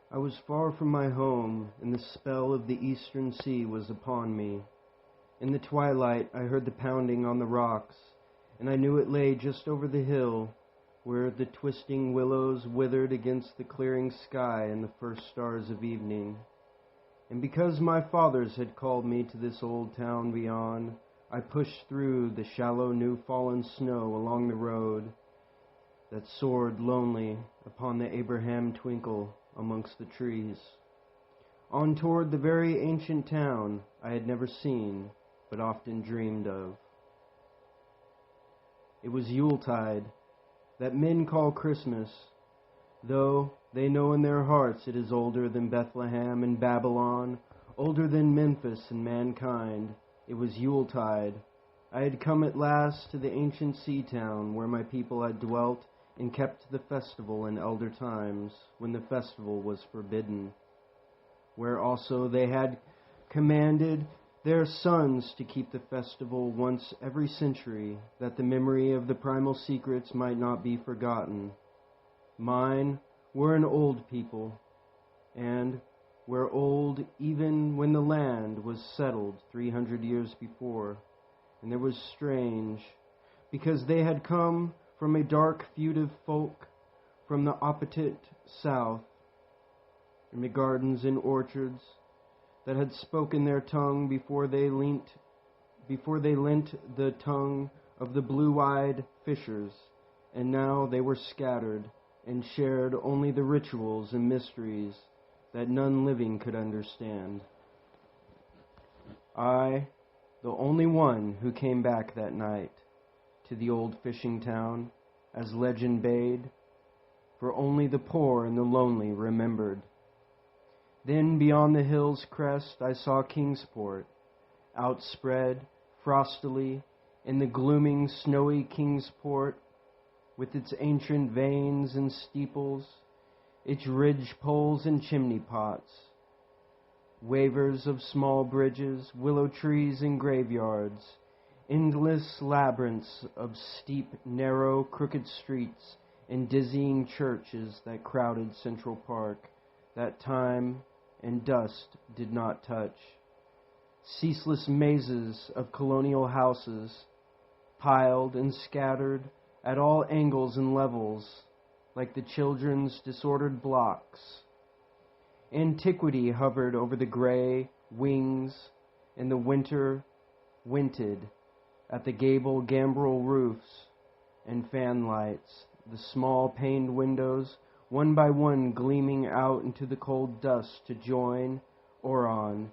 I was far from my home, and the spell of the eastern sea was upon me. In the twilight I heard the pounding on the rocks, and I knew it lay just over the hill, where the twisting willows withered against the clearing sky in the first stars of evening. And because my fathers had called me to this old town beyond, I pushed through the shallow new-fallen snow along the road that soared lonely upon the Abraham twinkle amongst the trees, on toward the very ancient town I had never seen, but often dreamed of. It was Yuletide, that men call Christmas, though they know in their hearts it is older than Bethlehem and Babylon, older than Memphis and mankind. It was Yuletide. I had come at last to the ancient sea town where my people had dwelt and kept the festival in elder times, when the festival was forbidden, where also they had commanded their sons to keep the festival once every century, that the memory of the primal secrets might not be forgotten. Mine were an old people, and were old even when the land was settled 300 years before, and it was strange, because they had come from a dark fugitive folk from the opposite south, in the gardens and orchards that had spoken their tongue before they lent the tongue of the blue-eyed fishers, and now they were scattered and shared only the rituals and mysteries that none living could understand. I, the only one who came back that night to the old fishing town, as legend bade, for only the poor and the lonely remembered. Then beyond the hill's crest I saw Kingsport, outspread frostily in the glooming snowy Kingsport, with its ancient vanes and steeples, its ridge poles and chimney pots, wavers of small bridges, willow trees and graveyards, endless labyrinths of steep, narrow, crooked streets, and dizzying churches that crowded Central Park, that time and dust did not touch. Ceaseless mazes of colonial houses, piled and scattered at all angles and levels, like the children's disordered blocks. Antiquity hovered over the gray wings, and the winter winted at the gambrel roofs and fan lights, the small paned windows, one by one gleaming out into the cold dust to join Oron